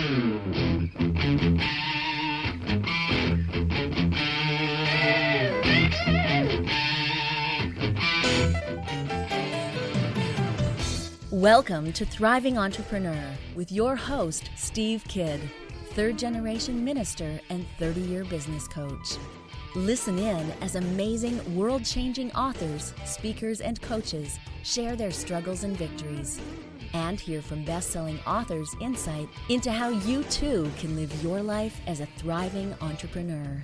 Welcome to Thriving Entrepreneur with your host, Steve Kidd, third-generation minister and 30-year business coach. Listen in as amazing, world-changing authors, speakers, and coaches share their struggles and victories. And hear from best-selling authors' insight into how you too can live your life as a thriving entrepreneur.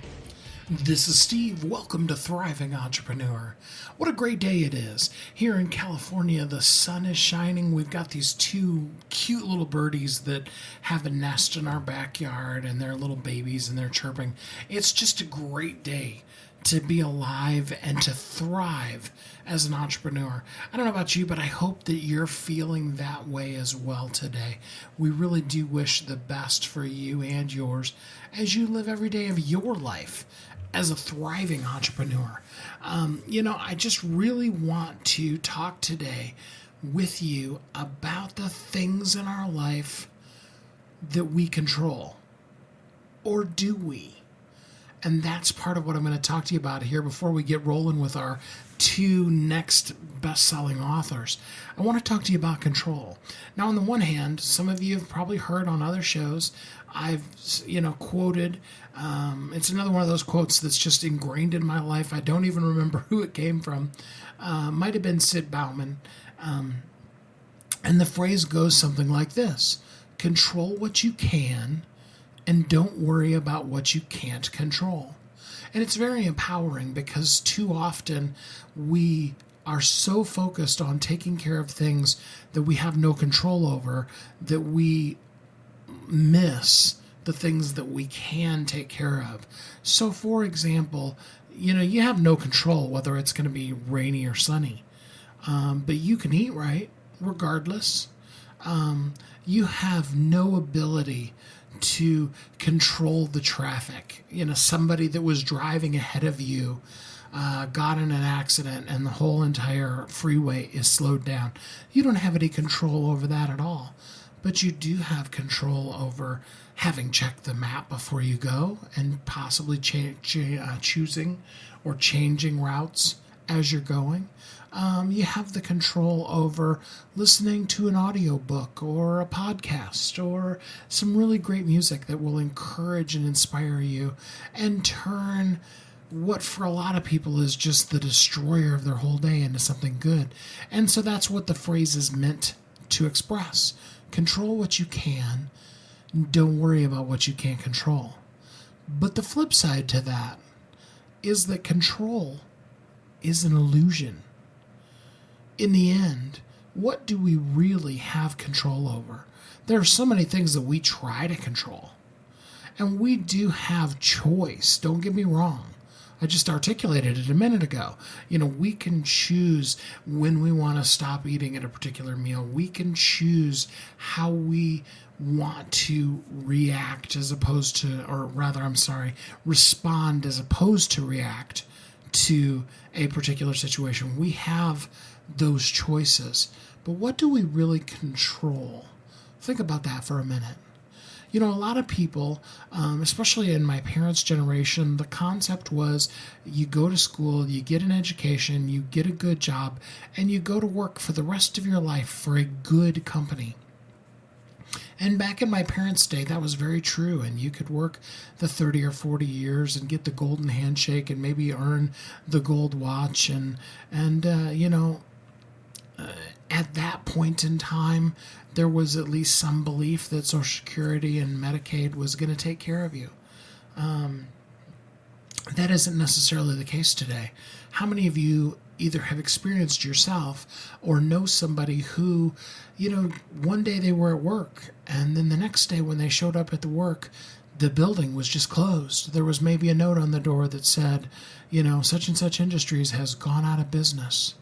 This is Steve. Welcome to Thriving Entrepreneur. What a great day it is. Here in California, the sun is shining. We've got these two cute little birdies that have a nest in our backyard, and they're little babies, and they're chirping. It's just a great day to be alive and to thrive as an entrepreneur. I don't know about you, but I hope that you're feeling that way as well today. We really do wish the best for you and yours as you live every day of your life as a thriving entrepreneur. I just really want to talk today with you about the things in our life that we control. Or do we? And that's part of what I'm going to talk to you about here before we get rolling with our two next best-selling authors. I want to talk to you about control. Now, on the one hand, some of you have probably heard on other shows, I've quoted, it's another one of those quotes that's just ingrained in my life. I don't even remember who it came from. Might have been Sid Bauman. And the phrase goes something like this: control what you can and don't worry about what you can't control. And it's very empowering because too often we are so focused on taking care of things that we have no control over that we miss the things that we can take care of. So for example, you have no control whether it's going to be rainy or sunny, but you can eat right regardless. You have no ability to control the traffic. Somebody that was driving ahead of you got in an accident and the whole entire freeway is slowed down. You don't have any control over that at all. But you do have control over having checked the map before you go and possibly choosing or changing routes as you're going. You have the control over listening to an audiobook or a podcast or some really great music that will encourage and inspire you and turn what for a lot of people is just the destroyer of their whole day into something good. And so that's what the phrase is meant to express. Control what you can. Don't worry about what you can't control. But the flip side to that is that control is an illusion. In the end, what do we really have control over? There are so many things that we try to control. And we do have choice, don't get me wrong. I just articulated it a minute ago. We can choose when we want to stop eating at a particular meal. We can choose how we want to react respond as opposed to react to a particular situation. We have those choices. But what do we really control? Think about that for a minute. A lot of people, especially in my parents' generation, the concept was you go to school, you get an education, you get a good job, and you go to work for the rest of your life for a good company. And back in my parents' day, that was very true. And you could work the 30 or 40 years and get the golden handshake and maybe earn the gold watch. At that point in time, there was at least some belief that Social Security and Medicaid was going to take care of you. That isn't necessarily the case today. How many of you either have experienced yourself or know somebody who, one day they were at work and then the next day when they showed up at the work, the building was just closed. There was maybe a note on the door that said, such and such industries has gone out of business.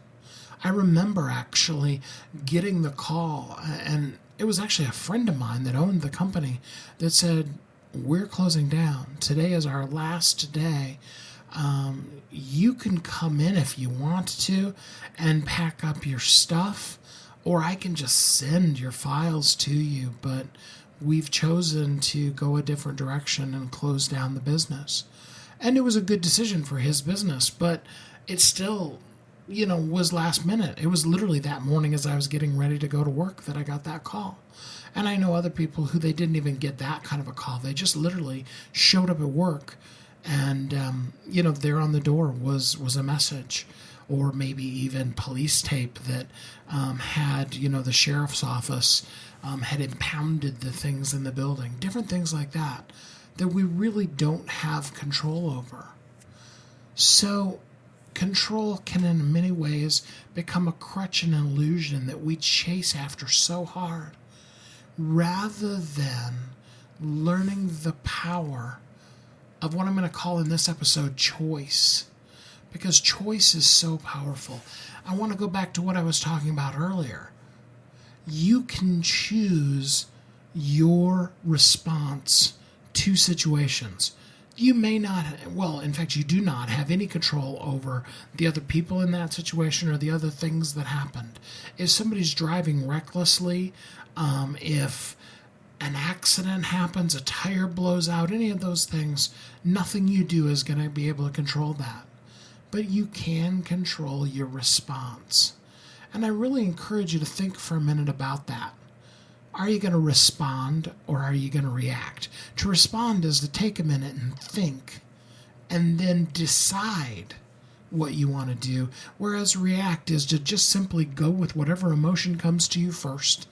I remember actually getting the call, and it was actually a friend of mine that owned the company that said, we're closing down. Today is our last day. You can come in if you want to and pack up your stuff, or I can just send your files to you, but we've chosen to go a different direction and close down the business. And it was a good decision for his business, but it still, was last minute. It was literally that morning as I was getting ready to go to work that I got that call. And I know other people who they didn't even get that kind of a call. They just literally showed up at work and, there on the door was a message, or maybe even police tape that had, the sheriff's office had impounded the things in the building, different things like that we really don't have control over. So control can in many ways become a crutch and an illusion that we chase after so hard, rather than learning the power of what I'm going to call in this episode choice. Because choice is so powerful. I want to go back to what I was talking about earlier. You can choose your response to situations. You may not, in fact, you do not have any control over the other people in that situation or the other things that happened. If somebody's driving recklessly, if an accident happens, a tire blows out, any of those things, nothing you do is going to be able to control that. But you can control your response. And I really encourage you to think for a minute about that. Are you going to respond or are you going to react? To respond is to take a minute and think and then decide what you want to do, whereas react is to just simply go with whatever emotion comes to you first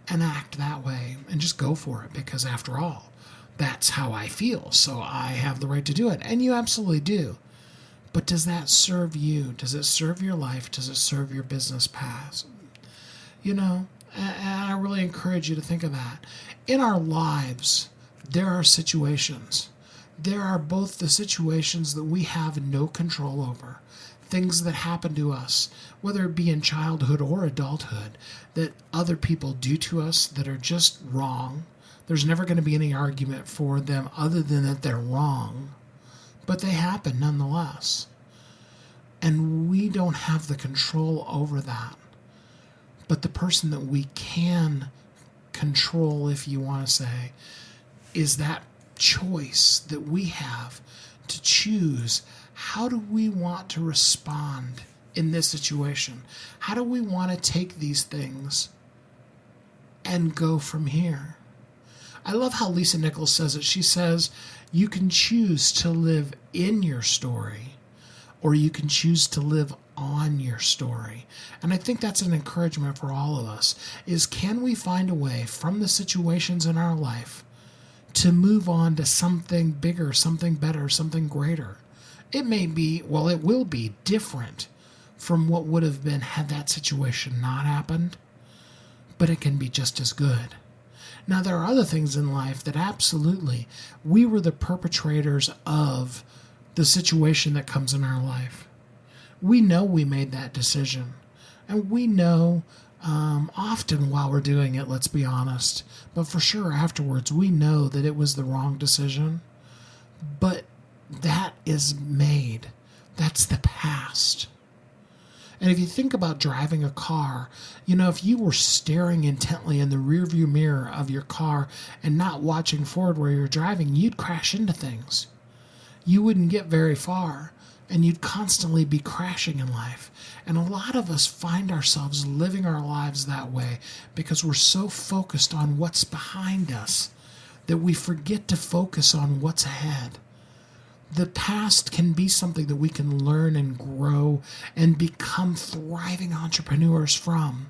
and act that way and just go for it, because after all, that's how I feel, so I have the right to do it. And you absolutely do. But does that serve you? Does it serve your life? Does it serve your business path? And I really encourage you to think of that. In our lives, there are situations. There are both the situations that we have no control over, things that happen to us, whether it be in childhood or adulthood, that other people do to us that are just wrong. There's never going to be any argument for them other than that they're wrong, but they happen nonetheless. And we don't have the control over that. But the person that we can control, if you want to say, is that choice that we have to choose. How do we want to respond in this situation? How do we want to take these things and go from here? I love how Lisa Nichols says it. She says, you can choose to live in your story, or you can choose to live on your story. And I think that's an encouragement for all of us, is can we find a way from the situations in our life to move on to something bigger, something better, something greater? It may be, it will be different from what would have been had that situation not happened, but it can be just as good. Now, there are other things in life that absolutely we were the perpetrators of the situation that comes in our life. We know we made that decision. And we know often while we're doing it, let's be honest, but for sure afterwards, we know that it was the wrong decision. But that is made. That's the past. And if you think about driving a car, if you were staring intently in the rearview mirror of your car and not watching forward where you're driving, you'd crash into things. You wouldn't get very far, and you'd constantly be crashing in life. And a lot of us find ourselves living our lives that way because we're so focused on what's behind us that we forget to focus on what's ahead. The past can be something that we can learn and grow and become thriving entrepreneurs from,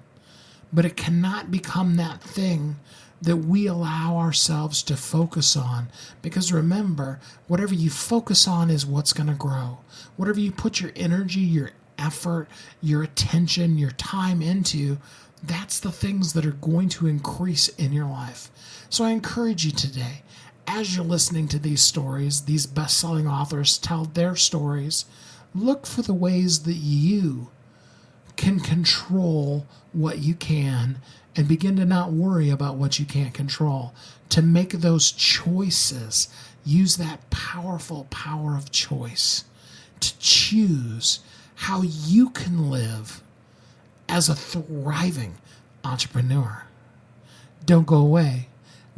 but it cannot become that thing that we allow ourselves to focus on. Because remember, whatever you focus on is what's going to grow. Whatever you put your energy, your effort, your attention, your time into, that's the things that are going to increase in your life. So I encourage you today, as you're listening to these stories, these best-selling authors tell their stories, look for the ways that you can control what you can and begin to not worry about what you can't control. To make those choices, use that powerful power of choice to choose how you can live as a thriving entrepreneur. Don't go away.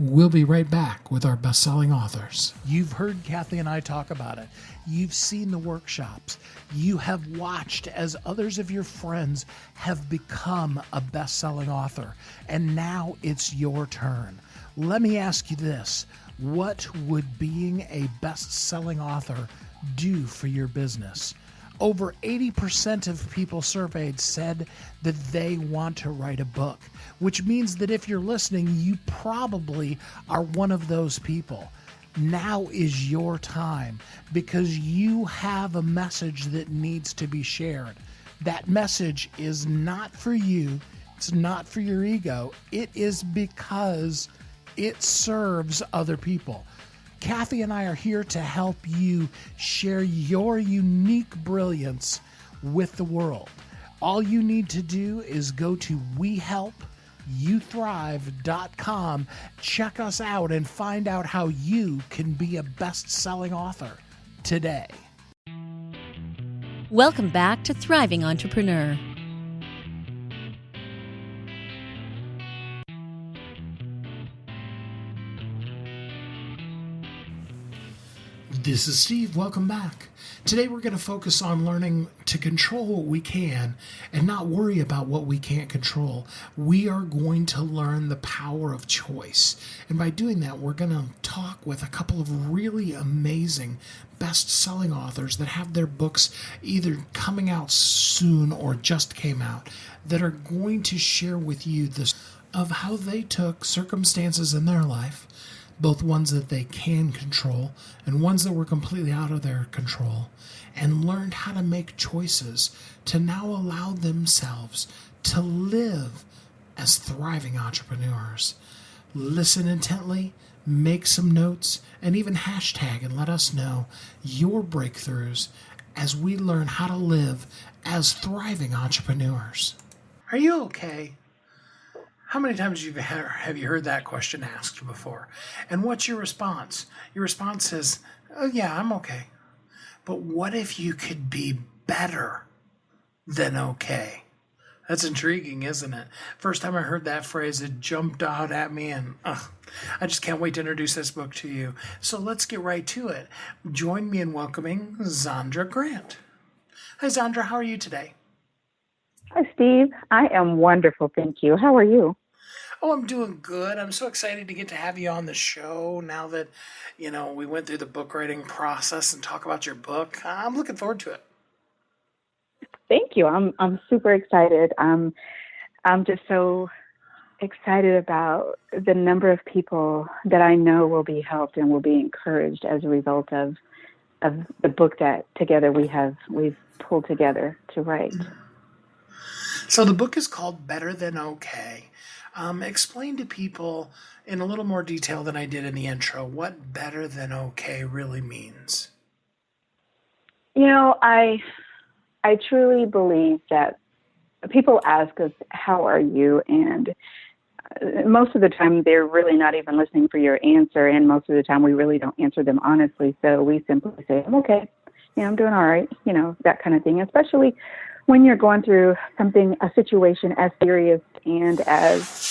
We'll be right back with our best-selling authors. You've heard Kathy and I talk about it. You've seen the workshops. You have watched as others of your friends have become a best-selling author. And now it's your turn. Let me ask you this. What would being a best-selling author do for your business? Over 80% of people surveyed said that they want to write a book, which means that if you're listening, you probably are one of those people. Now is your time because you have a message that needs to be shared. That message is not for you. It's not for your ego. It is because it serves other people. Kathy and I are here to help you share your unique brilliance with the world. All you need to do is go to WeHelpYouThrive.com, check us out, and find out how you can be a best-selling author today. Welcome back to Thriving Entrepreneur. This is Steve. Welcome back. Today we're going to focus on learning to control what we can and not worry about what we can't control. We are going to learn the power of choice. And by doing that, we're going to talk with a couple of really amazing best-selling authors that have their books either coming out soon or just came out that are going to share with you this of how they took circumstances in their life, both ones that they can control and ones that were completely out of their control, and learned how to make choices to now allow themselves to live as thriving entrepreneurs. Listen intently, make some notes, and even hashtag and let us know your breakthroughs as we learn how to live as thriving entrepreneurs. Are you okay? How many times have you heard that question asked before? And what's your response? Your response is, oh yeah, I'm okay. But what if you could be better than okay? That's intriguing, isn't it? First time I heard that phrase, it jumped out at me, and I just can't wait to introduce this book to you. So let's get right to it. Join me in welcoming Zaundra Grant. Hi, Zaundra. How are you today? Hi, Steve. I am wonderful, thank you. How are you? Oh, I'm doing good. I'm so excited to get to have you on the show now that, we went through the book writing process and talk about your book. I'm looking forward to it. Thank you. I'm super excited. I'm just so excited about the number of people that I know will be helped and will be encouraged as a result of the book that together we've pulled together to write. So the book is called Better Than Okay. Explain to people in a little more detail than I did in the intro what better than okay really means. I truly believe that people ask us, how are you? And most of the time they're really not even listening for your answer. And most of the time we really don't answer them honestly. So we simply say, I'm okay. I'm doing all right. That kind of thing, especially when you're going through a situation as serious and as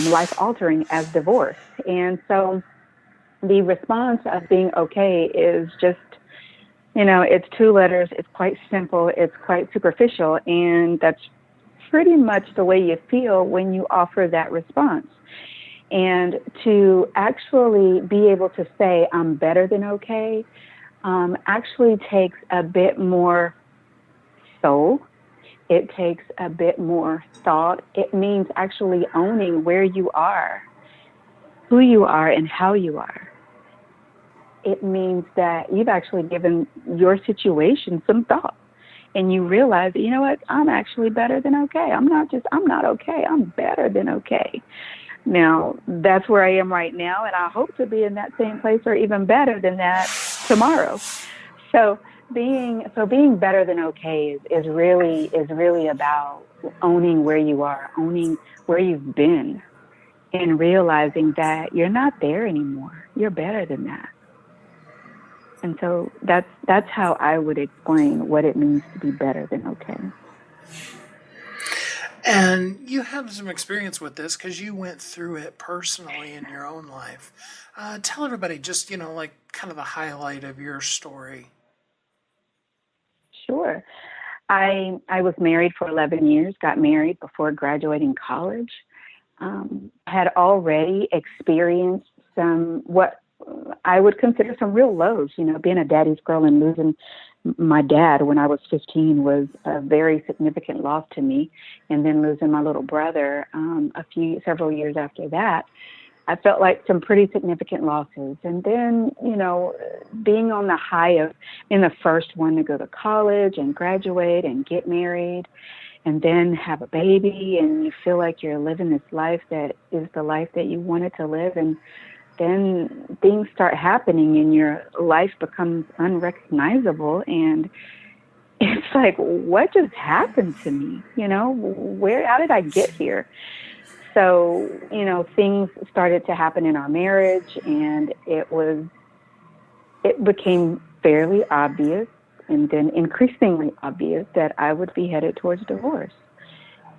life-altering as divorce. And so the response of being okay is just, it's two letters, it's quite simple, it's quite superficial, and that's pretty much the way you feel when you offer that response. And to actually be able to say, I'm better than okay, actually takes a bit more soul. It takes a bit more thought. It means actually owning where you are, who you are, and how you are. It means that you've actually given your situation some thought. And you realize, you know what, I'm actually better than okay. I'm not okay. I'm better than okay. Now, that's where I am right now, and I hope to be in that same place or even better than that tomorrow. So being better than okay is really about owning where you are, owning where you've been, and realizing that you're not there anymore. You're better than that. And so that's how I would explain what it means to be better than okay. And you have some experience with this because you went through it personally in your own life. Tell everybody just, like kind of the highlight of your story. Sure. I was married for 11 years, got married before graduating college, had already experienced what I would consider some real lows. Being a daddy's girl and losing my dad when I was 15 was a very significant loss to me. And then losing my little brother several years after that, I felt like some pretty significant losses. And then, being on the high of being the first one to go to college and graduate and get married and then have a baby, and you feel like you're living this life that is the life that you wanted to live. And then things start happening and your life becomes unrecognizable. And it's like, what just happened to me? How did I get here? So, things started to happen in our marriage, and it became fairly obvious and then increasingly obvious that I would be headed towards divorce.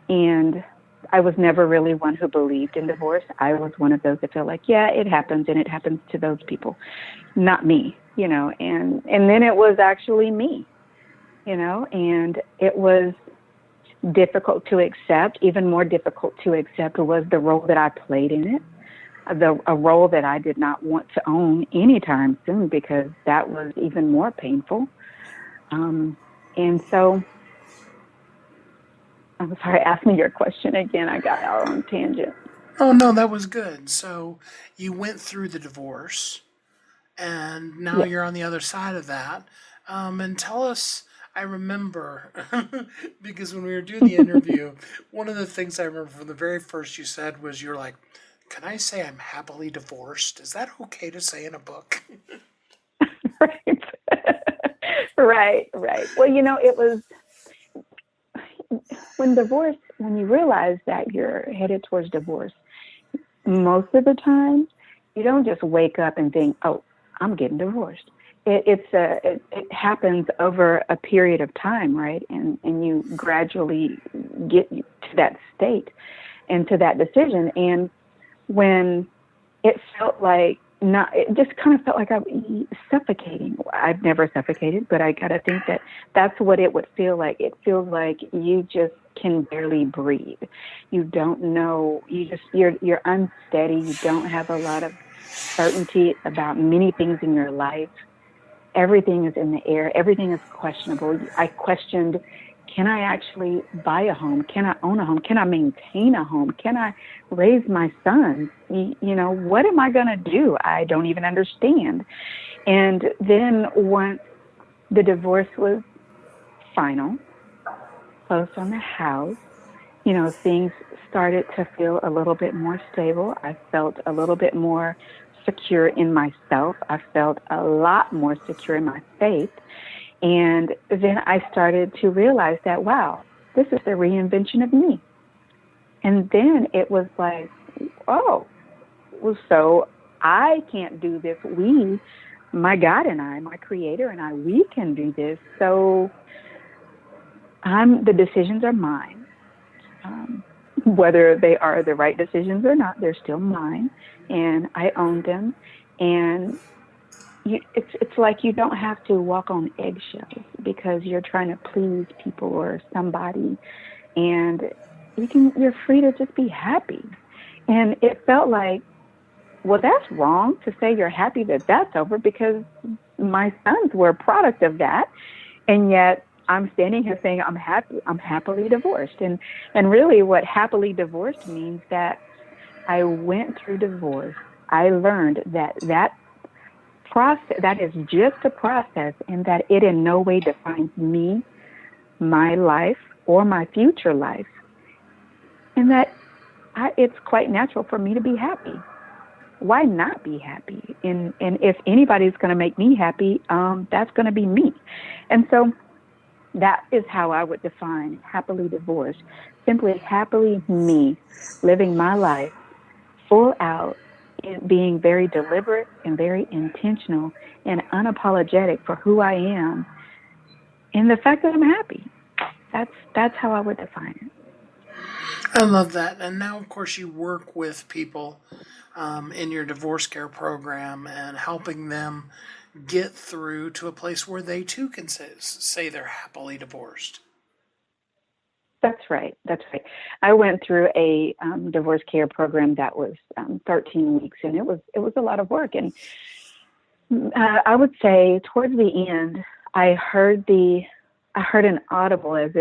And I was never really one who believed in divorce. I was one of those that felt like, yeah, it happens, and it happens to those people, not me, and then it was actually me, and it was difficult to accept. Even more difficult to accept was the role that I played in it, a role that I did not want to own anytime soon, because that was even more painful. And so, I'm sorry, ask me your question again. I got out on a tangent. Oh, no, that was good. So you went through the divorce, and now Yes. you're on the other side of that. And tell us, I remember, because when we were doing the interview, one of the things I remember from the very first you said was you're like, can I say I'm happily divorced? Is that okay to say in a book? Right. Right. Well, it was when you realize that you're headed towards divorce, most of the time, you don't just wake up and think, oh, I'm getting divorced. It happens over a period of time, right? And you gradually get to that state and to that decision. And when it felt like it just kind of felt like I was suffocating. I've never suffocated, but I got to think that that's what it would feel like. It feels like you just can barely breathe. You don't know. You're unsteady. You don't have a lot of certainty about many things in your life. Everything is in the air. Everything is questionable. I questioned, can I actually buy a home? Can I own a home? Can I maintain a home? Can I raise my sons? What am I going to do? I don't even understand. And then once the divorce was final, closed on the house, things started to feel a little bit more stable. I felt a little bit more secure in myself. I felt a lot more secure in my faith. And then I started to realize that, wow, this is the reinvention of me. And then it was like, oh, well, so I can't do this. My God and I, my Creator and I, we can do this. So the decisions are mine. Whether they are the right decisions or not, they're still mine, and I own them. And it's like you don't have to walk on eggshells because you're trying to please people or somebody, and you're free to just be happy. And it felt like, well, that's wrong to say you're happy that that's over, because my sons were a product of that, and yet I'm standing here saying I'm happily divorced. And really what happily divorced means that I went through divorce. I learned that process, that is just a process, and that it in no way defines me, my life, or my future life. And that it's quite natural for me to be happy. Why not be happy? And if anybody's going to make me happy, that's going to be me. And so that is how I would define happily divorced. Simply happily me, living my life full out, being very deliberate and very intentional and unapologetic for who I am, and the fact that I'm happy. That's how I would define it. I love that. And now, of course, you work with people in your divorce care program and helping them get through to a place where they too can say they're happily divorced. That's right. That's right. I went through a divorce care program that was 13 weeks, and it was a lot of work. And I would say towards the end, I heard an audible as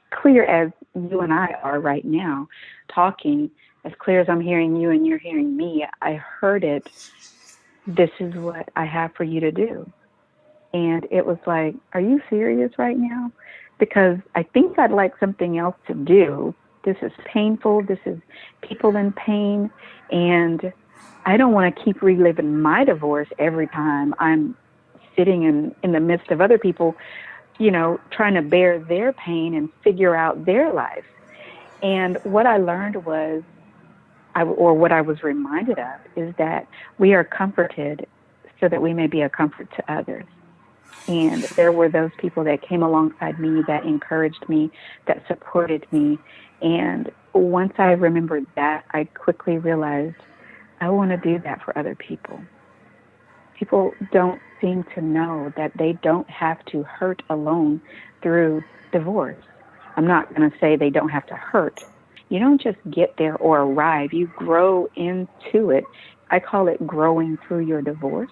clear as you and I are right now, talking as clear as I'm hearing you and you're hearing me. I heard it. This is what I have for you to do. And it was like, are you serious right now? Because I think I'd like something else to do. This is painful. This is people in pain. And I don't want to keep reliving my divorce every time I'm sitting in the midst of other people, trying to bear their pain and figure out their life. And what I learned was, what I was reminded of, is that we are comforted so that we may be a comfort to others. And there were those people that came alongside me, that encouraged me, that supported me. And once I remembered that, I quickly realized I want to do that for other people. People don't seem to know that they don't have to hurt alone through divorce. I'm not going to say they don't have to hurt. You don't just get there or arrive. You grow into it. I call it growing through your divorce.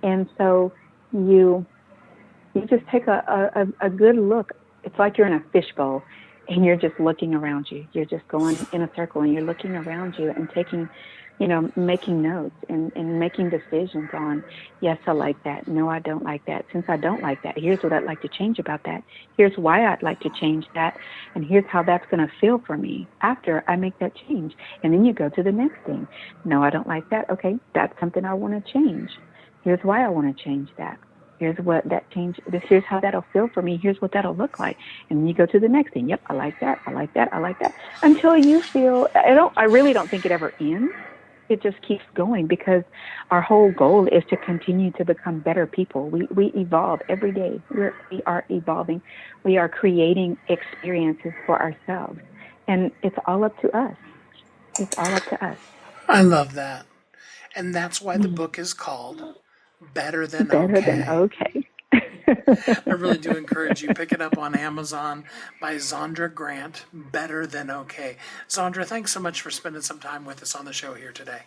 And so you just take a good look. It's like you're in a fishbowl and you're just looking around you. You're just going in a circle and you're looking around you and taking, making notes and making decisions on, yes, I like that. No, I don't like that. Since I don't like that, here's what I'd like to change about that. Here's why I'd like to change that. And here's how that's going to feel for me after I make that change. And then you go to the next thing. No, I don't like that. Okay, that's something I want to change. Here's why I want to change that. Here's what that change, here's how that'll feel for me. Here's what that'll look like. And then you go to the next thing. Yep, I like that. I like that. I like that. Until you feel, I really don't think it ever ends. It just keeps going because our whole goal is to continue to become better people. We evolve every day. We are evolving. We are creating experiences for ourselves. And it's all up to us. It's all up to us. I love that. And that's why the book is called Better Than Better Okay. Than Okay. I really do encourage you. Pick it up on Amazon by Zaundra Grant, Better Than Okay. Zaundra, thanks so much for spending some time with us on the show here today.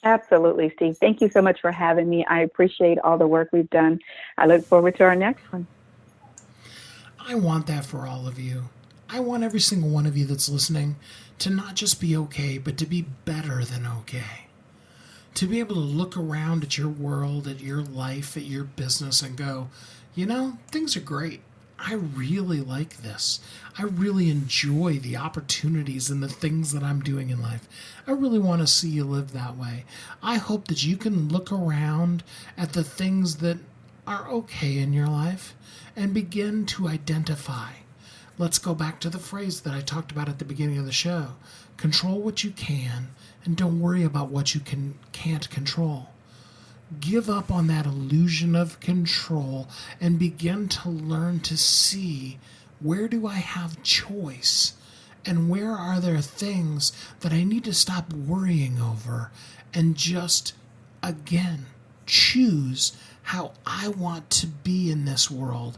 Absolutely, Steve. Thank you so much for having me. I appreciate all the work we've done. I look forward to our next one. I want that for all of you. I want every single one of you that's listening to not just be okay, but to be better than okay. To be able to look around at your world, at your life, at your business and go, things are great. I really like this. I really enjoy the opportunities and the things that I'm doing in life. I really want to see you live that way. I hope that you can look around at the things that are okay in your life and begin to identify. Let's go back to the phrase that I talked about at the beginning of the show. Control what you can and don't worry about what you can't control. Give up on that illusion of control and begin to learn to see, where do I have choice and where are there things that I need to stop worrying over and just, again, choose how I want to be in this world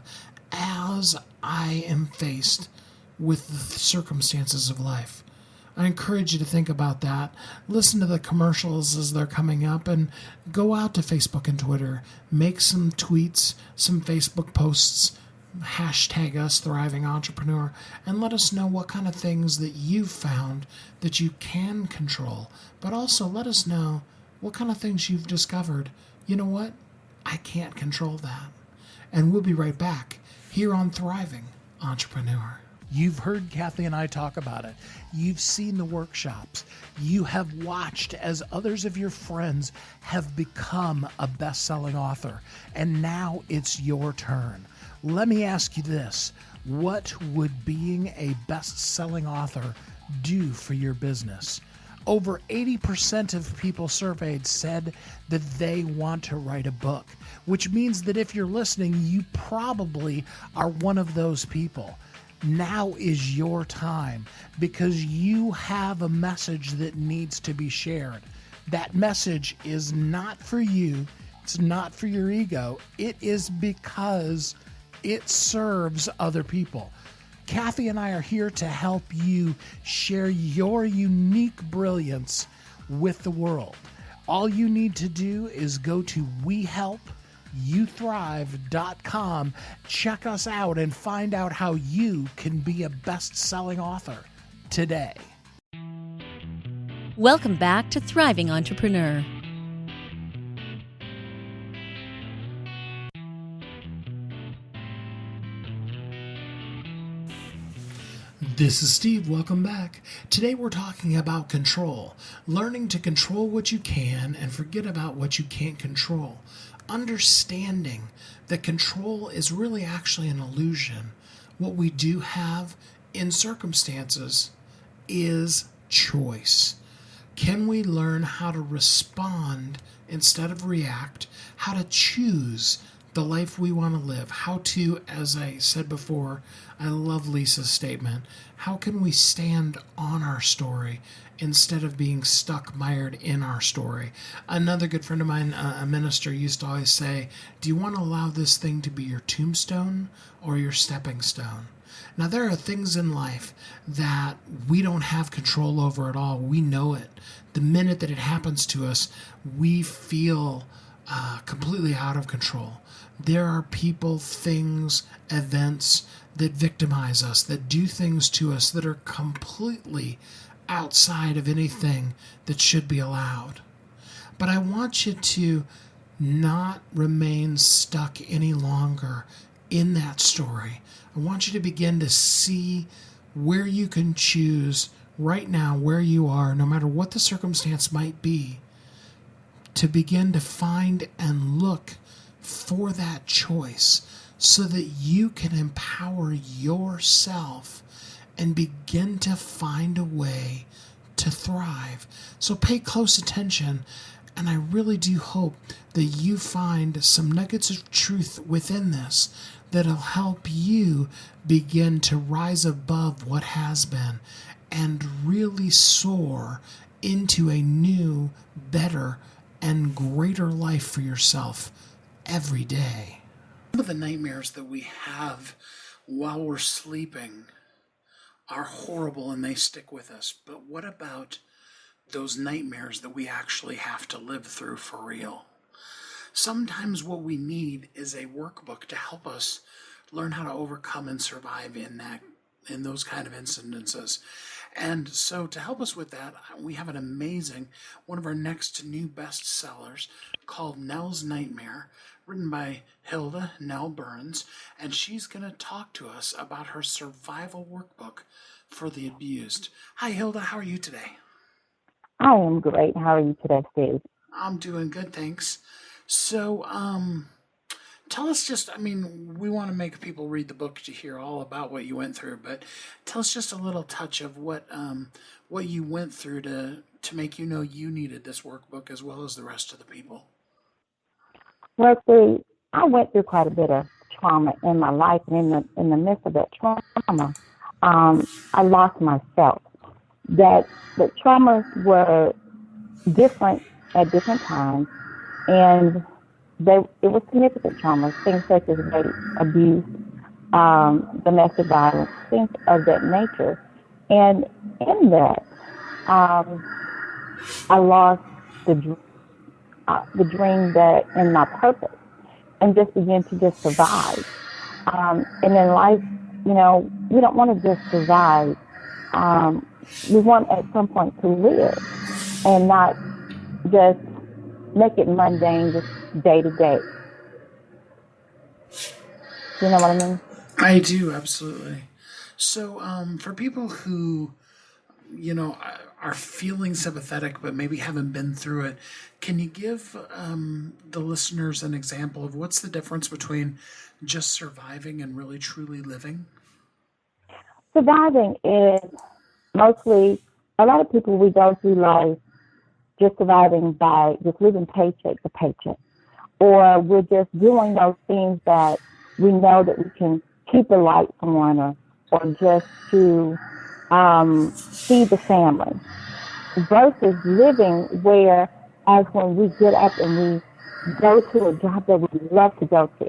as I am faced with the circumstances of life. I encourage you to think about that. Listen to the commercials as they're coming up and go out to Facebook and Twitter. Make some tweets, some Facebook posts, hashtag us Thriving Entrepreneur, and let us know what kind of things that you've found that you can control. But also let us know what kind of things you've discovered. You know what? I can't control that. And we'll be right back here on Thriving Entrepreneur. You've heard Kathy and I talk about it. You've seen the workshops. You have watched as others of your friends have become a best-selling author. And now it's your turn. Let me ask you this. What would being a best-selling author do for your business? Over 80% of people surveyed said that they want to write a book, which means that if you're listening, you probably are one of those people. Now is your time, because you have a message that needs to be shared. That message is not for you. It's not for your ego. It is because it serves other people. Kathy and I are here to help you share your unique brilliance with the world. All you need to do is go to WeHelpYouThrive.com, check us out, and find out how you can be a best-selling author today. Welcome back to Thriving Entrepreneur. This is Steve. Welcome back. Today we're talking about control. Learning to control what you can and forget about what you can't control. Understanding that control is really actually an illusion. What we do have in circumstances is choice. Can we learn how to respond instead of react? How to choose the life we want to live? How to, as I said before, I love Lisa's statement, how can we stand on our story instead of being stuck, mired in our story? Another good friend of mine, a minister, used to always say, do you want to allow this thing to be your tombstone or your stepping stone? Now, there are things in life that we don't have control over at all. We know it. The minute that it happens to us, we feel completely out of control. There are people, things, events that victimize us, that do things to us that are completely outside of anything that should be allowed. But I want you to not remain stuck any longer in that story. I want you to begin to see where you can choose right now, where you are, no matter what the circumstance might be, to begin to find and look for that choice so that you can empower yourself and begin to find a way to thrive. So pay close attention, and I really do hope that you find some nuggets of truth within this that'll help you begin to rise above what has been and really soar into a new, better, and greater life for yourself every day. Some of the nightmares that we have while we're sleeping are horrible and they stick with us. But what about those nightmares that we actually have to live through for real? Sometimes what we need is a workbook to help us learn how to overcome and survive in those kind of incidences. And so to help us with that, we have an amazing, one of our next new bestsellers called Nell's Nightmare, written by Hilda Nell Bournes, and she's going to talk to us about her survival workbook for the abused. Hi, Hilda. How are you today? I am great. How are you today, Steve? I'm doing good, thanks. So, tell us we want to make people read the book to hear all about what you went through, but tell us just a little touch of what you went through to make you know you needed this workbook as well as the rest of the people. Well, see, I went through quite a bit of trauma in my life, and in the midst of that trauma, I lost myself. That the traumas were different at different times, and it was significant traumas, things such as rape, abuse, domestic violence, things of that nature. And in that, I lost the dream that and my purpose, and just began to just survive. And in life, we don't want to just survive. We want at some point to live and not just make it mundane, just day to day. You know what I mean? I do, absolutely. So for people who, are feeling sympathetic but maybe haven't been through it, can you give the listeners an example of what's the difference between just surviving and really truly living? Surviving is mostly, a lot of people, we go through life just surviving by just living paycheck to paycheck. Or we're just doing those things that we know that we can keep the lights on or or just to feed the family, versus living where, as when we get up and we go to a job that we love to go to,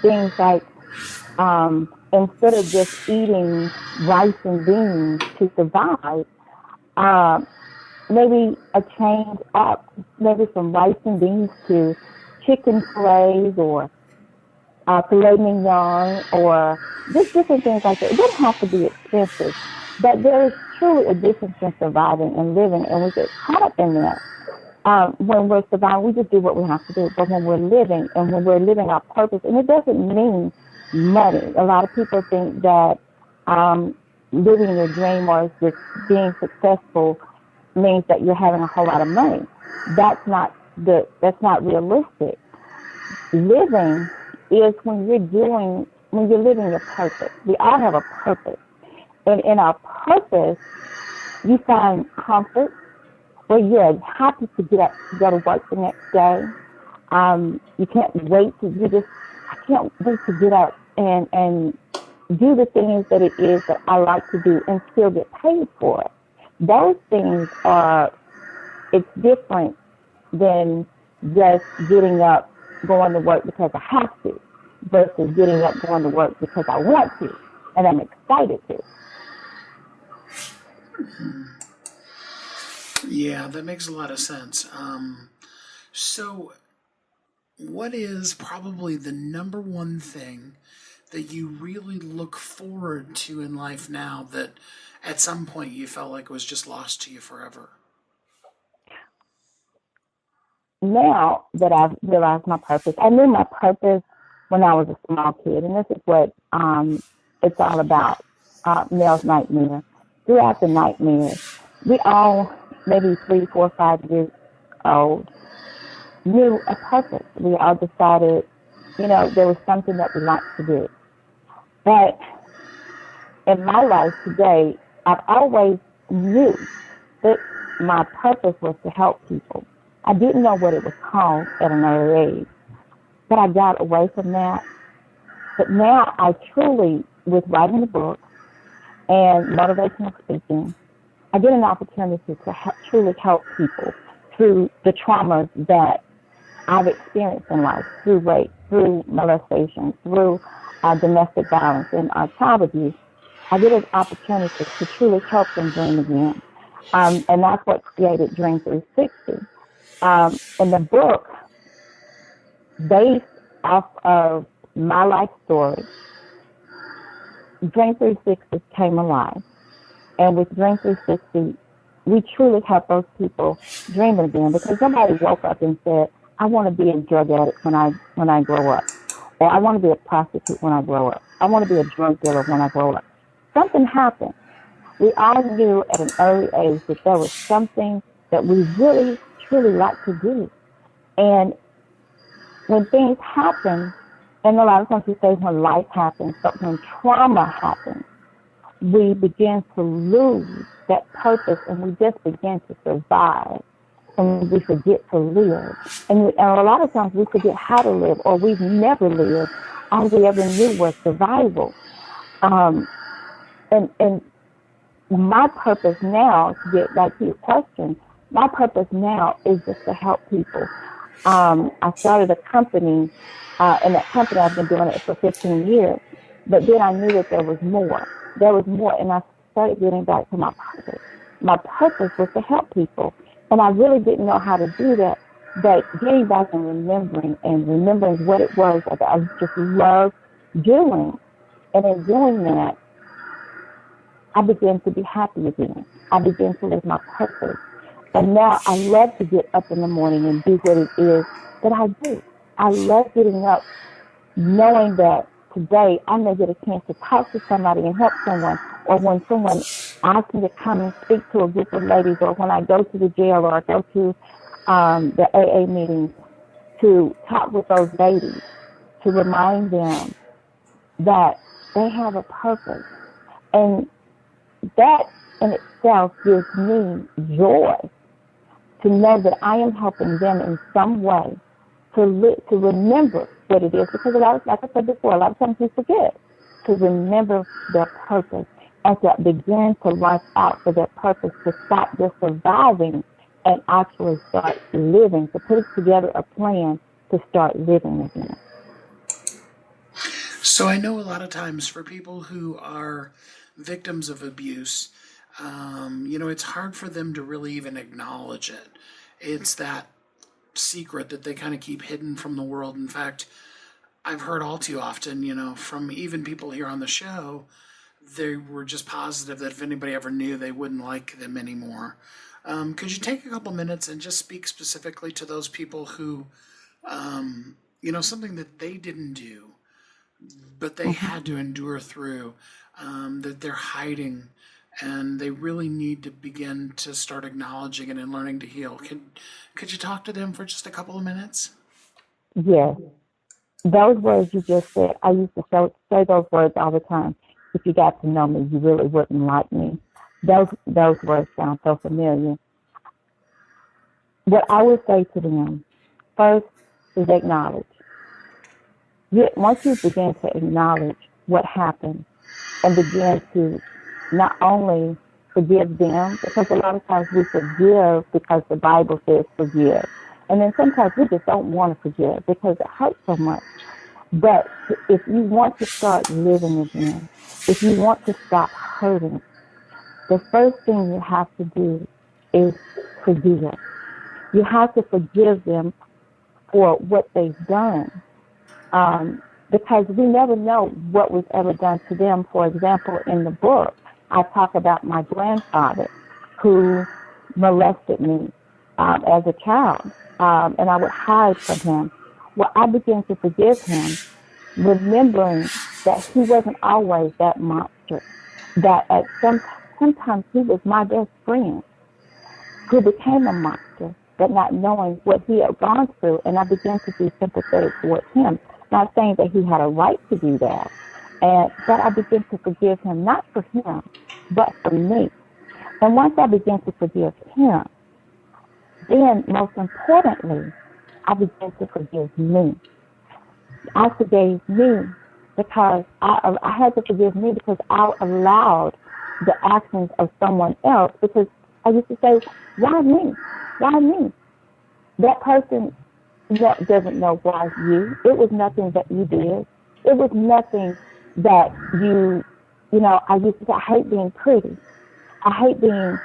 things like instead of just eating rice and beans to survive, maybe a change up, maybe from rice and beans to chicken fillets or filet mignon, or just different things like that. It doesn't have to be expensive, but there is truly a difference in surviving and living, and we get caught up in that. When we're surviving, we just do what we have to do. But when we're living, and when we're living our purpose, and it doesn't mean money. A lot of people think that living your dream or just being successful means that you're having a whole lot of money. That's not realistic. Living is when you're living your purpose. We all have a purpose. And in our purpose, you find comfort, where you're happy to get up to go to work the next day. You can't wait I can't wait to get up and do the things that it is that I like to do and still get paid for it. Those things it's different than just getting up, going to work because I have to, versus getting up, going to work because I want to, and I'm excited to. Yeah, that makes a lot of sense. So what is probably the number one thing that you really look forward to in life now that at some point you felt like was just lost to you forever? Now that I've realized my purpose, I knew my purpose when I was a small kid, and this is what it's all about, Nell's nightmare. Throughout the nightmare, we all, maybe 3, 4, 5 years old, knew a purpose. We all decided, there was something that we liked to do. But in my life today, I've always knew that my purpose was to help people. I didn't know what it was called at an early age, but I got away from that. But now I truly, with writing the book and motivational speaking, I get an opportunity to truly help people through the traumas that I've experienced in life, through rape, through molestation, through domestic violence and child abuse. I get an opportunity to truly help them dream again. And that's what created Dream 360. In the book, based off of my life story, Dream 360 came alive. And with Dream 360, we truly help those people dream again, because somebody woke up and said, I want to be a drug addict when I grow up. Or I want to be a prostitute when I grow up. I want to be a drug dealer when I grow up. Something happened. We all knew at an early age that there was something that we really, truly like to do. And when things happen, and a lot of times we say when life happens, but when trauma happens, we begin to lose that purpose, and we just begin to survive, and we forget to live. And a lot of times we forget how to live, or we've never lived. All we ever knew was survival. And my purpose now, to get back to your question, my purpose now is just to help people. I started a company, and that company I've been doing it for 15 years, but then I knew that there was more. There was more, and I started getting back to my purpose. My purpose was to help people, and I really didn't know how to do that, but getting back and remembering what it was that I just loved doing, and in doing that, I began to be happy again. I began to live my purpose. And now I love to get up in the morning and do what it is that I do. I love getting up knowing that today I may get a chance to talk to somebody and help someone, or when someone asks me to come and speak to a group of ladies, or when I go to the jail, or I go to the AA meetings to talk with those ladies, to remind them that they have a purpose. And that in itself gives me joy to know that I am helping them in some way to remember what it is. Because a lot of, like I said before, a lot of times we forget to remember their purpose and to begin to life out for their purpose, to stop just surviving and actually start living, to put together a plan to start living again. So I know a lot of times for people who are victims of abuse, it's hard for them to really even acknowledge it. It's that secret that they kind of keep hidden from the world. In fact, I've heard all too often, from even people here on the show, they were just positive that if anybody ever knew, they wouldn't like them anymore. Could you take a couple minutes and just speak specifically to those people who, something that they didn't do, but they had to endure through, that they're hiding, and they really need to begin to start acknowledging it and learning to heal. Could you talk to them for just a couple of minutes? Yes. Those words you just said, I used to say those words all the time. If you got to know me, you really wouldn't like me. Those words sound so familiar. What I would say to them first is acknowledge. Once you begin to acknowledge what happened and begin to not only forgive them, because a lot of times we forgive because the Bible says forgive. And then sometimes we just don't want to forgive because it hurts so much. But if you want to start living again, if you want to stop hurting, the first thing you have to do is forgive. You have to forgive them for what they've done. Because we never know what was ever done to them. For example, in the book, I talk about my grandfather who molested me as a child, and I would hide from him. Well, I began to forgive him, remembering that he wasn't always that monster, that sometimes he was my best friend who became a monster, but not knowing what he had gone through, and I began to be sympathetic towards him. Not saying that he had a right to do that, but I began to forgive him, not for him, but for me. And once I began to forgive him, then most importantly, I began to forgive me. I forgave me because I had to forgive me because I allowed the actions of someone else. Because I used to say, why me? Why me? That person doesn't know why you. It was nothing that you did. It was nothing that I used to say, I hate being pretty. I hate being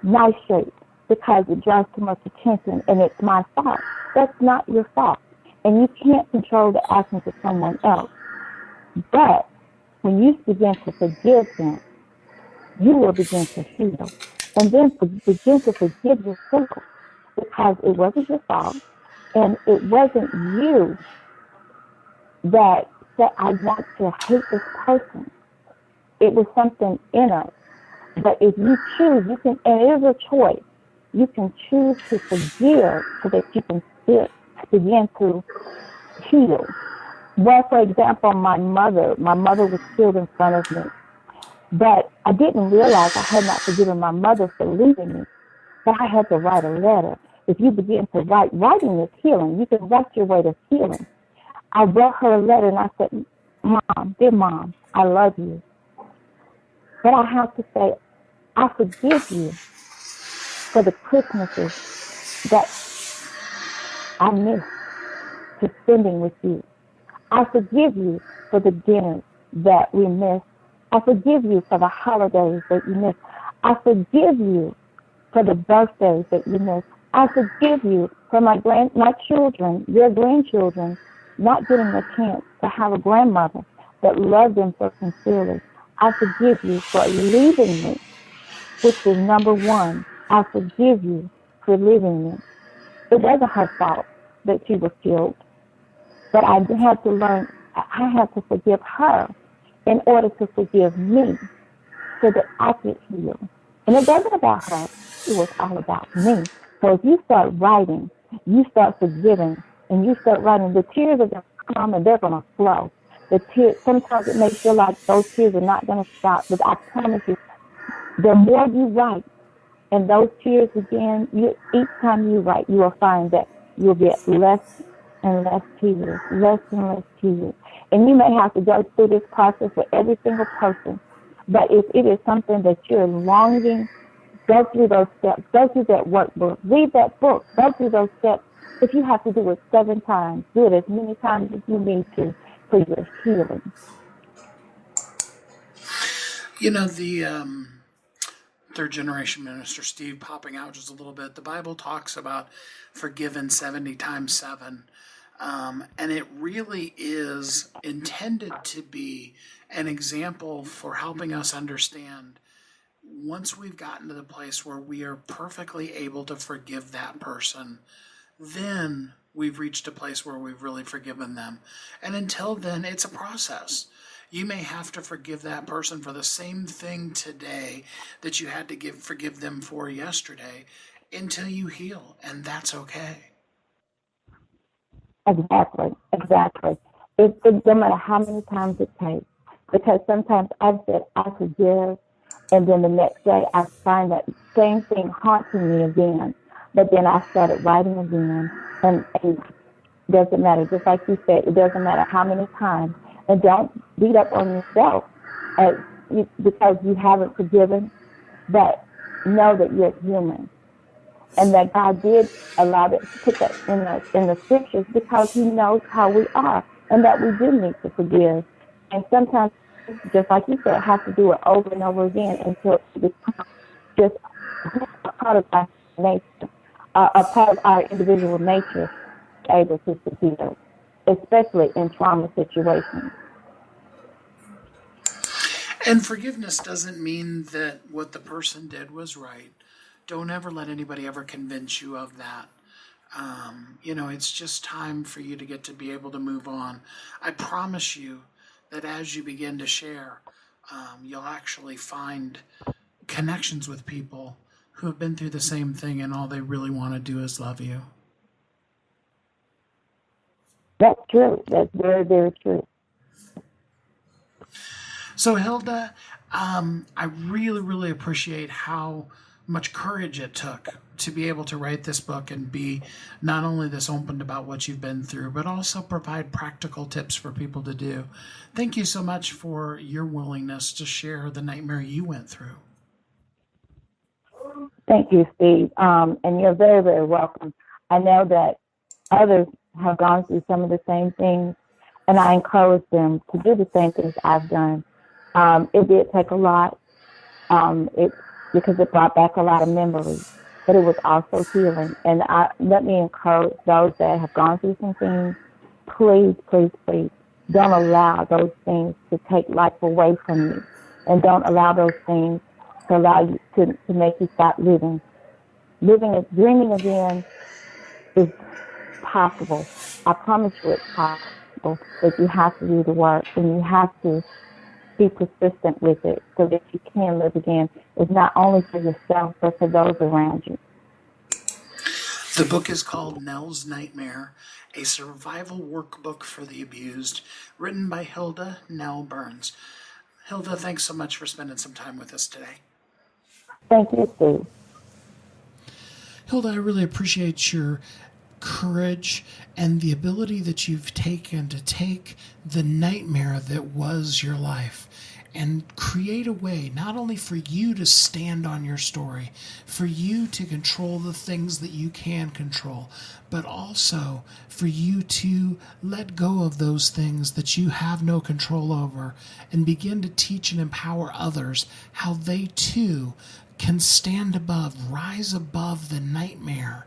nice shaped because it draws too much attention and it's my fault. That's not your fault. And you can't control the actions of someone else. But when you begin to forgive them, you will begin to heal. And then begin to forgive yourself because it wasn't your fault. And it wasn't you that said, I want to hate this person. It was something in us. But if you choose, you can, and it is a choice, you can choose to forgive so that you can begin to heal. Well, for example, my mother was killed in front of me. But I didn't realize I had not forgiven my mother for leaving me. But I had to write a letter. If you begin to writing is healing. You can write your way to healing. I wrote her a letter and I said, Mom, dear Mom, I love you. But I have to say, I forgive you for the Christmases that I missed to spending with you. I forgive you for the dinners that we missed. I forgive you for the holidays that you missed. I forgive you for the birthdays that you missed. I forgive you for my children, your grandchildren, not getting a chance to have a grandmother that loved them so sincerely. I forgive you for leaving me, which is number one. I forgive you for leaving me. It wasn't her fault that she was killed, but I had to learn, I had to forgive her in order to forgive me so that I could heal. And it wasn't about her, it was all about me. So if you start writing, you start forgiving, and you start writing, the tears are going to come and they're going to flow. The tears, sometimes it may feel like those tears are not going to stop, but I promise you, the more you write, and those tears again, each time you write, you will find that you'll get less and less tears, less and less tears. And you may have to go through this process with every single person. But if it is something that you're longing, go through those steps. Go through that workbook. Read that book. Go through those steps. If you have to do it 7 times, do it as many times as you need to for your healing. You know, the third generation minister, Steve, popping out just a little bit, the Bible talks about forgiven 70 times 7. And it really is intended to be an example for helping us understand once we've gotten to the place where we are perfectly able to forgive that person, then we've reached a place where we've really forgiven them. And until then, it's a process. You may have to forgive that person for the same thing today that you had to forgive them for yesterday until you heal, and that's okay. Exactly. It no matter how many times it takes. Because sometimes I've said, I forgive, and then the next day I find that same thing haunting me again. But then I started writing again, and it doesn't matter. Just like you said, it doesn't matter how many times. And don't beat up on yourself because you haven't forgiven, but know that you're human. And that God did allow it to put that in the scriptures because he knows how we are and that we do need to forgive. And sometimes, just like you said, have to do it over and over again until it becomes just a part of our nature, a part of our individual nature, able to forgive, especially in trauma situations. And forgiveness doesn't mean that what the person did was right. Don't ever let anybody ever convince you of that. It's just time for you to get to be able to move on. I promise you that as you begin to share, you'll actually find connections with people who have been through the same thing, and all they really want to do is love you. That's true. That's very, very true. So, Hilda, I really, really appreciate how much courage it took to be able to write this book and be not only this open about what you've been through, but also provide practical tips for people to do. Thank you so much for your willingness to share the nightmare you went through. Thank you, Steve. And you're very, very welcome. I know that others have gone through some of the same things, and I encourage them to do the same things I've done. It did take a lot. Because it brought back a lot of memories, but it was also healing. And let me encourage those that have gone through some things, please, please, please, don't allow those things to take life away from you, and don't allow those things to allow you to make you stop living. Dreaming again is possible. I promise you it's possible, but you have to do the work, and you have to be persistent with it so that you can live again. It's not only for yourself, but for those around you. The book is called Nell's Nightmare, a survival workbook for the abused, written by Hilda Nell Bournes. Hilda, thanks so much for spending some time with us today. Thank you, Steve. Hilda, I really appreciate your courage and the ability that you've taken to take the nightmare that was your life and create a way not only for you to stand on your story, for you to control the things that you can control, but also for you to let go of those things that you have no control over and begin to teach and empower others how they too can stand above, rise above the nightmare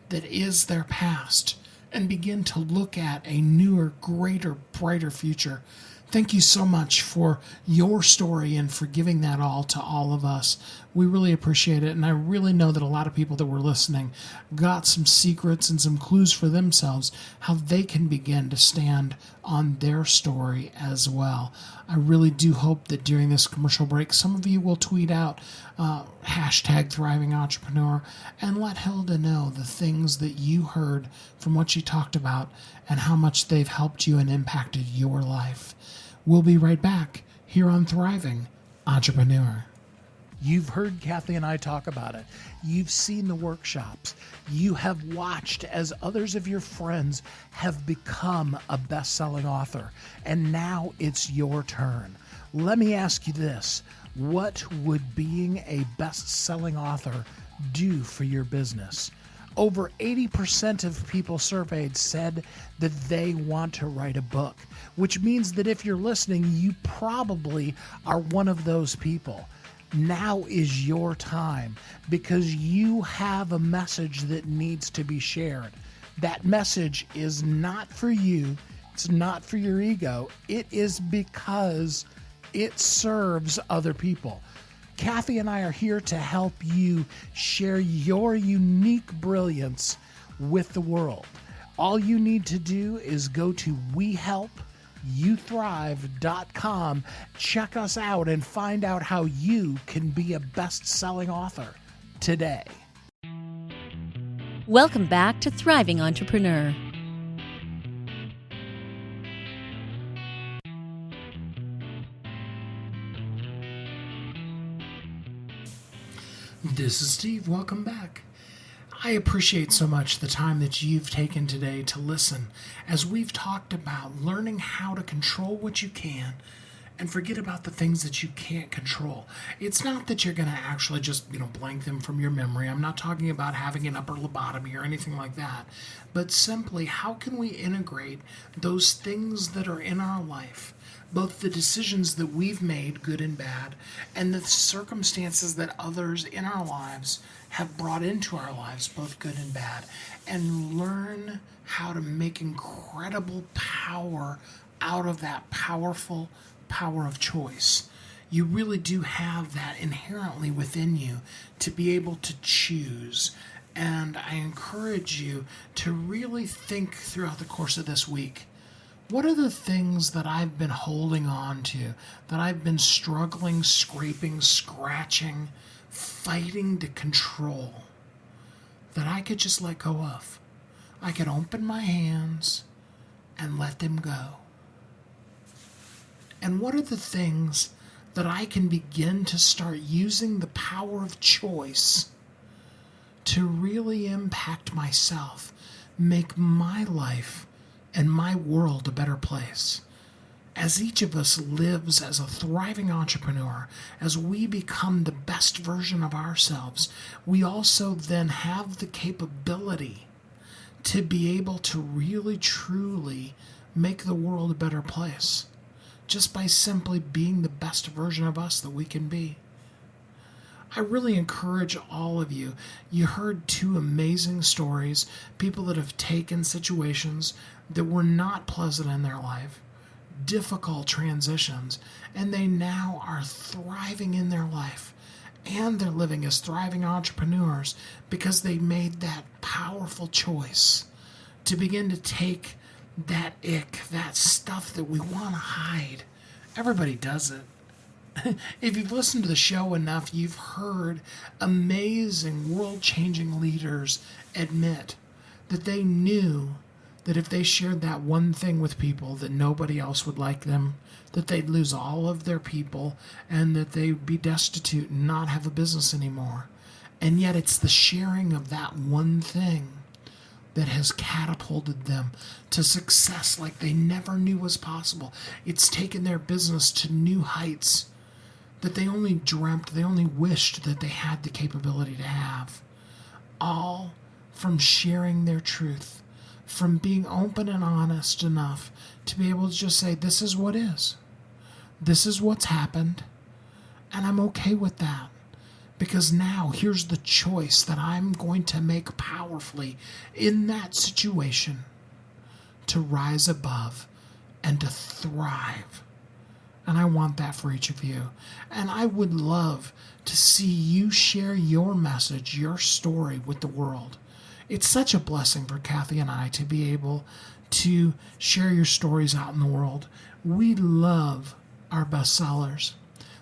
that is their past and begin to look at a newer, greater, brighter future. Thank you so much for your story and for giving that all to all of us. We really appreciate it, and I really know that a lot of people that were listening got some secrets and some clues for themselves how they can begin to stand on their story as well. I really do hope that during this commercial break, some of you will tweet out hashtag Thriving Entrepreneur and let Hilda know the things that you heard from what she talked about and how much they've helped you and impacted your life. We'll be right back here on Thriving Entrepreneur. You've heard Kathy and I talk about it. You've seen the workshops. You have watched as others of your friends have become a best-selling author. And now it's your turn. Let me ask you this. What would being a best-selling author do for your business? Over 80% of people surveyed said that they want to write a book, which means that if you're listening, you probably are one of those people. Now is your time because you have a message that needs to be shared. That message is not for you. It's not for your ego. It is because it serves other people. Kathy and I are here to help you share your unique brilliance with the world. All you need to do is go to WeHelpYouThrive.com, check us out, and find out how you can be a best-selling author today. Welcome back to Thriving Entrepreneur. This is Steve. Welcome back. I appreciate so much the time that you've taken today to listen as we've talked about learning how to control what you can and forget about the things that you can't control. It's not that you're going to actually just, blank them from your memory. I'm not talking about having an upper lobotomy or anything like that, but simply how can we integrate those things that are in our life, both the decisions that we've made, good and bad, and the circumstances that others in our lives have brought into our lives, both good and bad, and learn how to make incredible power out of that powerful power of choice. You really do have that inherently within you to be able to choose. And I encourage you to really think throughout the course of this week, what are the things that I've been holding on to, that I've been struggling, scraping, scratching, fighting to control, that I could just let go of? I could open my hands and let them go. And what are the things that I can begin to start using the power of choice to really impact myself, make my life and my world a better place? As each of us lives as a thriving entrepreneur, as we become the best version of ourselves, we also then have the capability to be able to really, truly make the world a better place, just by simply being the best version of us that we can be. I really encourage all of you. You heard two amazing stories, people that have taken situations that were not pleasant in their life, difficult transitions, and they now are thriving in their life. And they're living as thriving entrepreneurs because they made that powerful choice to begin to take that ick, that stuff that we want to hide. Everybody does it. If you've listened to the show enough, you've heard amazing world-changing leaders admit that they knew that if they shared that one thing with people, that nobody else would like them, that they'd lose all of their people, and that they'd be destitute and not have a business anymore. And yet it's the sharing of that one thing that has catapulted them to success like they never knew was possible. It's taken their business to new heights that they only dreamt, they only wished that they had the capability to have. All from sharing their truth, from being open and honest enough to be able to just say, this is what is. This is what's happened, and I'm okay with that. Because now here's the choice that I'm going to make powerfully in that situation to rise above and to thrive. And I want that for each of you. And I would love to see you share your message, your story with the world. It's such a blessing for Kathy and I to be able to share your stories out in the world. We love our bestsellers.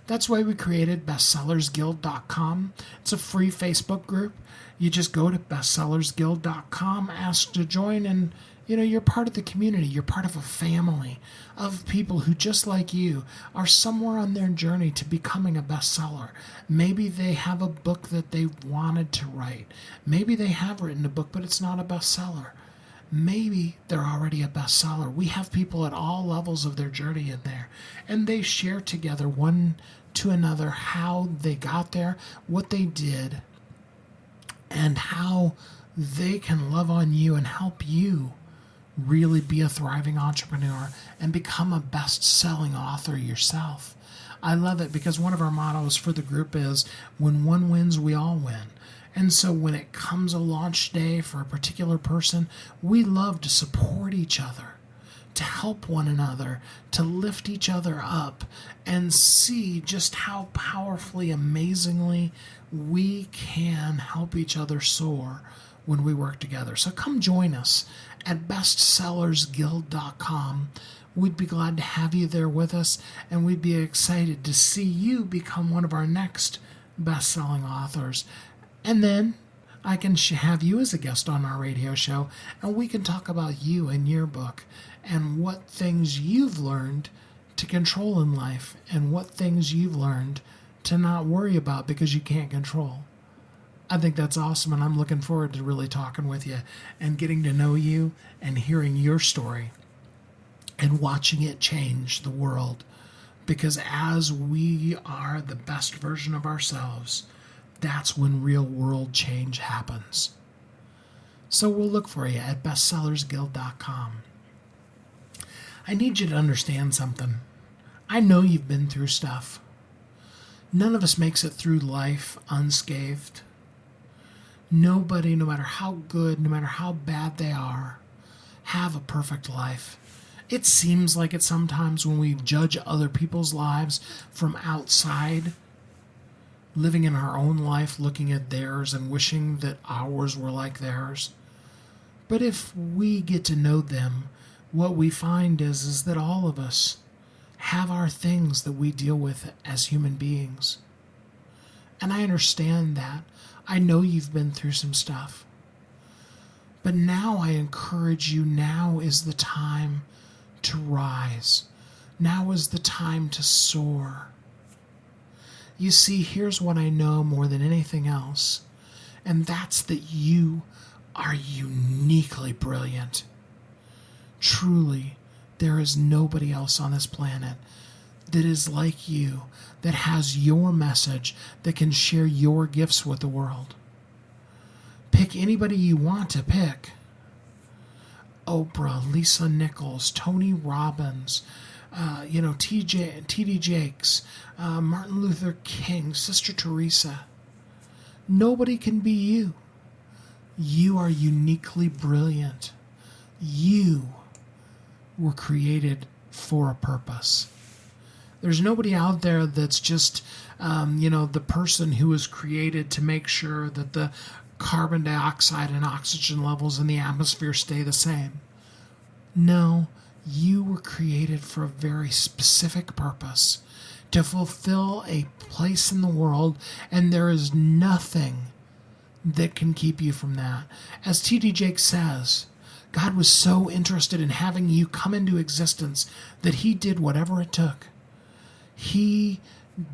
That's why we created bestsellersguild.com. It's a free Facebook group. You just go to bestsellersguild.com, ask to join, and You're part of the community. You're part of a family of people who, just like you, are somewhere on their journey to becoming a bestseller. Maybe they have a book that they wanted to write. Maybe they have written a book, but it's not a bestseller. Maybe they're already a bestseller. We have people at all levels of their journey in there, and they share together one to another how they got there, what they did, and how they can love on you and help you really be a thriving entrepreneur and become a best-selling author yourself. I love it because one of our mottos for the group is, when one wins, we all win. And so when it comes a launch day for a particular person, we love to support each other, to help one another, to lift each other up, and see just how powerfully, amazingly we can help each other soar when we work together. So come join us at bestsellersguild.com. We'd be glad to have you there with us, and we'd be excited to see you become one of our next best-selling authors. And then I can have you as a guest on our radio show, and we can talk about you and your book and what things you've learned to control in life and what things you've learned to not worry about because you can't control. I think that's awesome, and I'm looking forward to really talking with you and getting to know you and hearing your story and watching it change the world. Because as we are the best version of ourselves, that's when real world change happens. So we'll look for you at bestsellersguild.com. I need you to understand something. I know you've been through stuff. None of us makes it through life unscathed. Nobody, no matter how good, no matter how bad they are, have a perfect life. It seems like it sometimes when we judge other people's lives from outside, living in our own life, looking at theirs and wishing that ours were like theirs. But if we get to know them, what we find is that all of us have our things that we deal with as human beings. And I understand that. I know you've been through some stuff. But now I encourage you, now is the time to rise. Now is the time to soar. You see, here's what I know more than anything else, and that's that you are uniquely brilliant. Truly, there is nobody else on this planet that is like you, that has your message, that can share your gifts with the world. Pick anybody you want to pick. Oprah, Lisa Nichols, Tony Robbins, T.D. Jakes, Martin Luther King, Sister Teresa. Nobody can be you. You are uniquely brilliant. You were created for a purpose. There's nobody out there that's just, the person who was created to make sure that the carbon dioxide and oxygen levels in the atmosphere stay the same. No, you were created for a very specific purpose, to fulfill a place in the world, and there is nothing that can keep you from that. As T.D. Jakes says, God was so interested in having you come into existence that he did whatever it took. He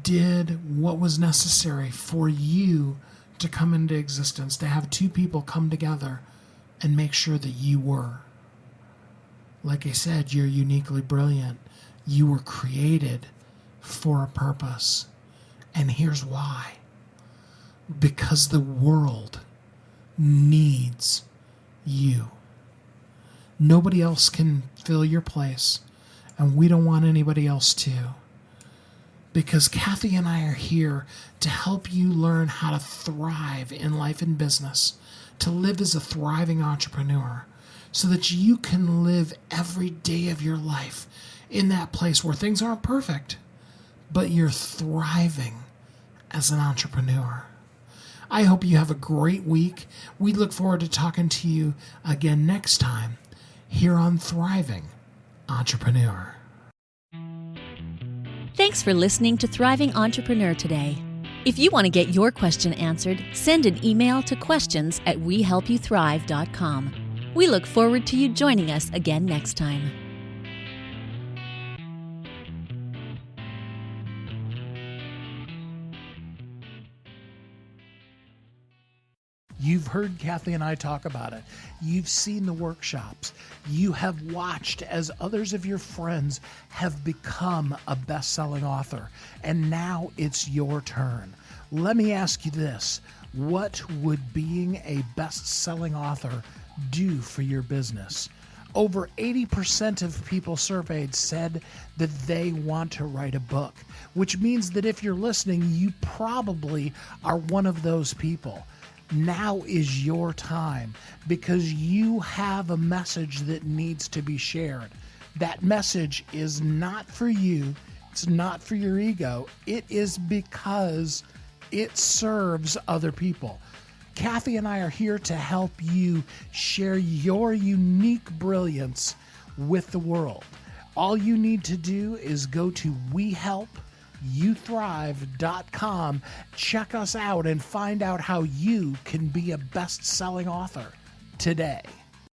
did what was necessary for you to come into existence, to have two people come together and make sure that you were. Like I said, you're uniquely brilliant. You were created for a purpose. And here's why. Because the world needs you. Nobody else can fill your place, and we don't want anybody else to. Because Kathy and I are here to help you learn how to thrive in life and business, to live as a thriving entrepreneur, so that you can live every day of your life in that place where things aren't perfect, but you're thriving as an entrepreneur. I hope you have a great week. We look forward to talking to you again next time here on Thriving Entrepreneur. Thanks for listening to Thriving Entrepreneur today. If you want to get your question answered, send an email to questions@wehelpyouthrive.com. We look forward to you joining us again next time. You've heard Kathy and I talk about it. You've seen the workshops. You have watched as others of your friends have become a best-selling author. And now it's your turn. Let me ask you this. What would being a best-selling author do for your business? Over 80% of people surveyed said that they want to write a book, which means that if you're listening, you probably are one of those people. Now is your time because you have a message that needs to be shared. That message is not for you. It's not for your ego. It is because it serves other people. Kathy and I are here to help you share your unique brilliance with the world. All you need to do is go to WeHelpYouThrive.com, check us out, and find out how you can be a best-selling author today.